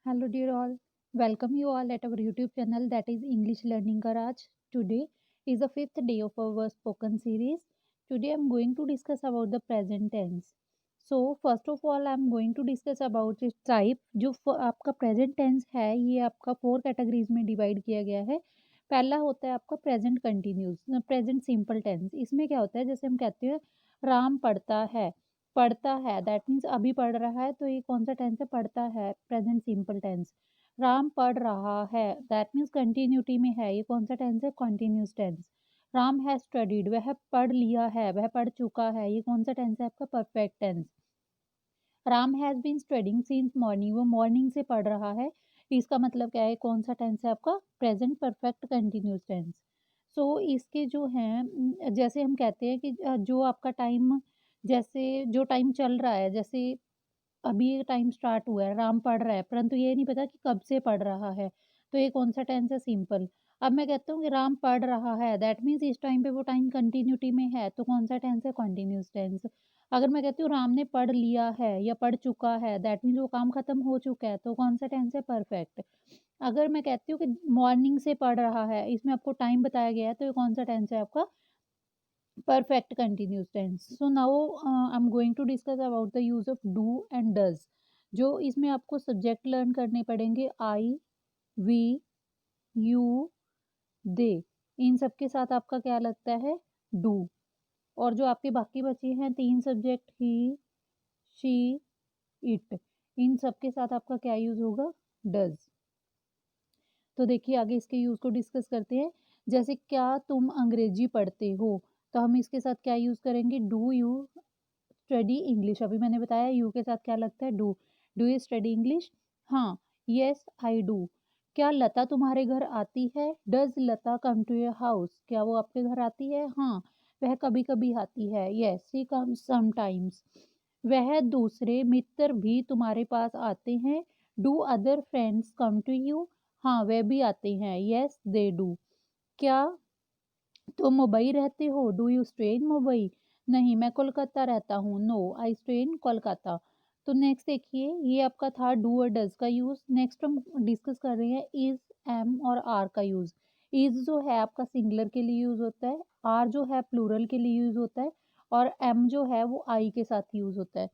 Hello, dear all. Welcome you all at our YouTube channel that is English Learning Garage. Today is the fifth day of our spoken series. Today I'm going to discuss about the present tense. So first of all I'm going to discuss about its type. जो आपका present tense है ये आपका four categories में divide किया गया है. पहला होता है आपका present continuous present simple tense. इसमें क्या होता है जैसे हम कहते हैं राम पढ़ता है दैट मीन्स अभी पढ़ रहा है तो ये कौन सा टेंस है पढ़ता है प्रेजेंट सिंपल टेंस. राम पढ़ रहा है दैट मीन्स कंटिन्यूटी में है ये कौन सा टेंस है continuous tense. Ram has studied वह पढ़ लिया है वह पढ़ चुका है ये कौन सा टेंस है आपका perfect tense. Ram has been studying since morning वो मॉर्निंग से पढ़ रहा है. इसका मतलब क्या है कौन सा टेंस है आपका प्रेजेंट परफेक्ट कंटिन्यूस टेंस. सो इसके जो हैं जैसे हम कहते हैं कि जो आपका टाइम जैसे जो टाइम चल रहा है जैसे अभी ये टाइम स्टार्ट हुआ है, राम पढ़ रहा है, परंतु ये नहीं पता कि कब से पढ़ रहा है, तो ये कौन-सा टेंस है सिंपल. अब मैं कहता हूँ कि राम पढ़ रहा है, दैट मीन्स इस टाइम पे वो टाइम कंटिन्यूटी में है, तो कौन-सा टेंस है कंटीन्यूअस टेंस. अगर मैं कहती हूँ राम ने पढ़ लिया है या पढ़ चुका है, दैट मीन्स वो काम खत्म हो चुका है, तो कौन-सा टेंस है परफेक्ट. अगर मैं कहती हूँ कि मॉर्निंग से पढ़ रहा है, इसमें आपको टाइम बताया गया है, तो ये कौन-सा टेंस है आपका perfect continuous tense. So now I'm going to discuss about the use of do and does. जो इसमें आपको सब्जेक्ट लर्न करने पड़ेंगे आई वी यू दे. इन सब के साथ आपका क्या लगता है डू. और जो आपके बाकी बचे हैं तीन subject he she it in सब के साथ आपका क्या यूज होगा डज. तो देखिए आगे इसके यूज को डिस्कस करते हैं. जैसे क्या तुम अंग्रेजी पढ़ते हो तो हम इसके साथ क्या यूज करेंगे डू यू स्टडी इंग्लिश. अभी मैंने बताया यू के साथ क्या लगता है do. Do you study English. हाँ यस आई डू. क्या लता तुम्हारे घर आती है does Lata come to your house. क्या वो आपके घर आती है हाँ वह कभी कभी आती है यस शी कम्स समटाइम्स. वह दूसरे मित्र भी तुम्हारे पास आते हैं do other friends come to you. हाँ वह भी आते हैं यस दे डू. क्या तुम मुंबई रहते हो do you stay in Mumbai. नहीं मैं कोलकाता रहता हूँ no I stay in Kolkata. तो नेक्स्ट देखिए ये आपका था डू और डज का यूज. नेक्स्ट हम डिस्कस कर रहे हैं इज एम और आर का यूज. इज जो है आपका सिंगुलर के लिए यूज होता है. आर जो है प्लूरल के लिए यूज होता है. और एम जो है वो आई के साथ यूज होता है.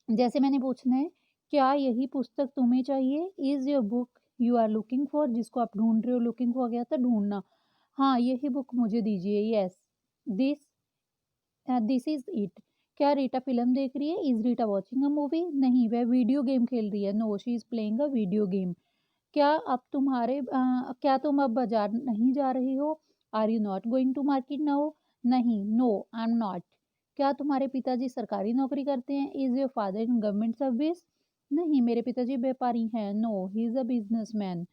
जैसे मैंने पूछना है क्या यही पुस्तक तुम्हें चाहिए is your book you are looking for. जिसको आप ढूंढ रहे हो लुकिंग फॉर गया था ढूंढना. हाँ यही बुक मुझे दीजिए yes this this is it. क्या रीटा फिल्म देख रही है is Rita watching a movie. नहीं वह वीडियो गेम खेल रही है no she is playing a video game. क्या तुम अब बाजार नहीं जा रही हो are you not going to market now. नहीं नो आई एम नॉट. क्या तुम्हारे पिताजी सरकारी नौकरी करते हैं is your father in government service. नहीं मेरे पिताजी व्यापारी हैं no he is a businessman.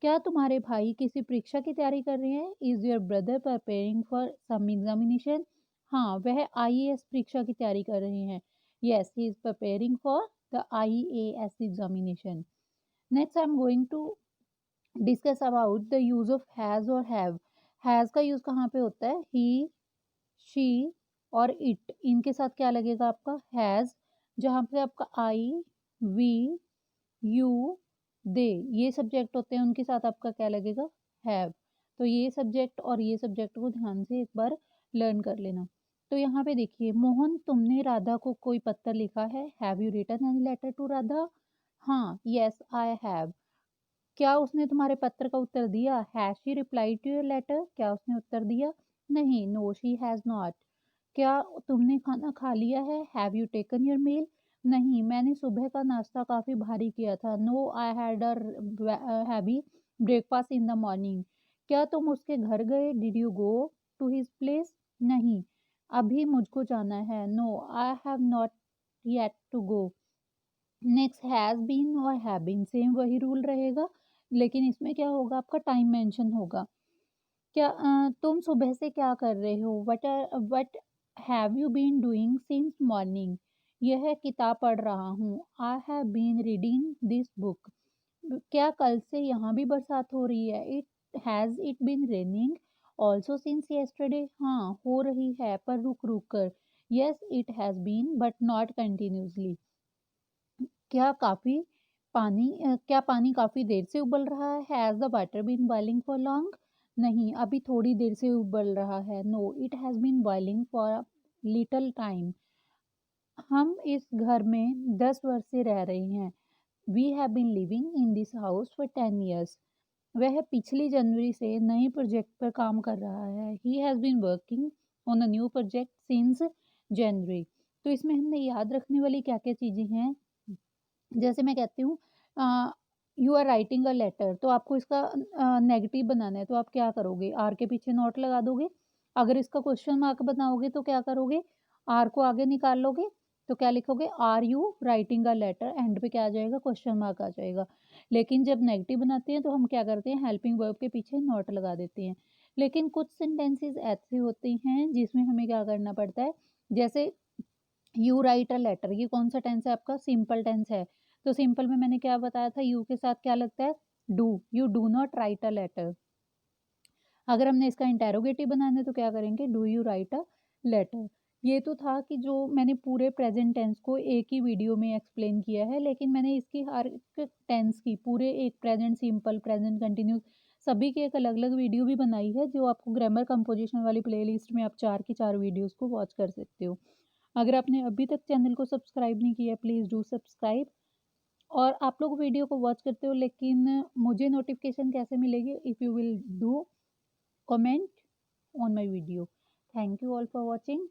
क्या तुम्हारे भाई किसी परीक्षा की तैयारी कर रहे हैं is your brother preparing for some examination. हाँ वह आईएएस परीक्षा की तैयारी कर रहे हैं yes he is preparing for the IAS examination. Next I am going to discuss about the use of has और हैव. हैज का यूज कहाँ पे होता है ही शी और इट. इनके साथ क्या लगेगा आपका हैज. जहाँ पे आपका आई वी यू दे ये सब्जेक्ट होते हैं उनके साथ आपका क्या लगेगा हैव. तो ये सब्जेक्ट और ये सब्जेक्ट को ध्यान से एक बार लर्न कर लेना. तो यहाँ पे देखिए मोहन तुमने राधा को कोई पत्र लिखा है have you written any letter to Radha. हाँ यस आई हैव. क्या उसने तुम्हारे पत्र का उत्तर दिया has she reply to your letter. क्या उसने उत्तर दिया. नहीं नो शी हैज नॉट. क्या तुमने खाना खा लिया है have you taken your meal. नहीं मैंने सुबह का नाश्ता काफी भारी किया था no I had a heavy breakfast in the morning. क्या तुम उसके घर गए did you go to his place. नहीं अभी मुझको जाना है no I have not yet to go. Next has been और हैव बीन सेम वही रूल रहेगा लेकिन इसमें क्या होगा आपका टाइम मेंशन होगा. क्या तुम सुबह से क्या कर रहे हो what have you been doing since morning. यह किताब पढ़ रहा हूँ I have been reading this book. क्या कल से यहाँ भी बरसात हो रही है it has it been raining also since yesterday. हाँ हो रही है पर रुक रुक कर. Yes it has been but not continuously. क्या काफी क्या पानी काफ़ी देर से उबल रहा है? Has the water been boiling for long? नहीं, अभी थोड़ी देर से उबल रहा है। No, it has been boiling for little time. हम इस घर में 10 वर्ष से रह रहे हैं। We have been living in this house for 10 years. वह पिछली जनवरी से नए प्रोजेक्ट पर काम कर रहा है। He has been working on a new project since January. तो इसमें हमने याद रखने वाली क्या-क्या चीज़ें हैं? जैसे मैं कहती हूँ you are writing a letter, तो आपको इसका नेगेटिव बनाना है, तो आप क्या करोगे? आर के पीछे नॉट लगा दोगे। अगर इसका क्वेश्चन मार्क बनाओगे तो क्या करोगे? आर को आगे निकाल लोगे, तो क्या लिखोगे? Are you writing a letter, and पे क्या आ जाएगा? क्वेश्चन मार्क आ जाएगा। लेकिन जब नेगेटिव बनाते हैं तो हम क्या करते हैं? हेल्पिंग वर्ब के पीछे नॉट लगा देते हैं। लेकिन कुछ सेंटेंसेस ऐसे होते हैं जिसमें हमें क्या करना पड़ता है? जैसे यू राइट अ लेटर, ये कौन सा टेंस है आपका? सिंपल टेंस है। तो सिंपल में मैंने क्या बताया था? यू के साथ क्या लगता है? Do. You do not write a letter. अगर हमने इसका इंटेरोगेटिव बनाना है तो क्या करेंगे? Do you write a letter. ये तो था कि जो मैंने पूरे प्रेजेंट टेंस को एक ही वीडियो में एक्सप्लेन किया है, लेकिन मैंने इसकी हर एक टेंस की पूरे एक प्रेजेंट सिंपल, प्रेजेंट कंटिन्यूस सभी की एक अलग-अलग वीडियो भी बनाई है, जो आपको ग्रामर कंपोजिशन वाली प्लेलिस्ट में आप 4 की 4 वीडियोज़ को वॉच कर सकते हो। अगर आपने अभी तक चैनल को सब्सक्राइब नहीं किया, प्लीज़ डू सब्सक्राइब। और आप लोग वीडियो को वॉच करते हो, लेकिन मुझे नोटिफिकेशन कैसे मिलेगी? If you will do comment on my video. Thank you all for watching.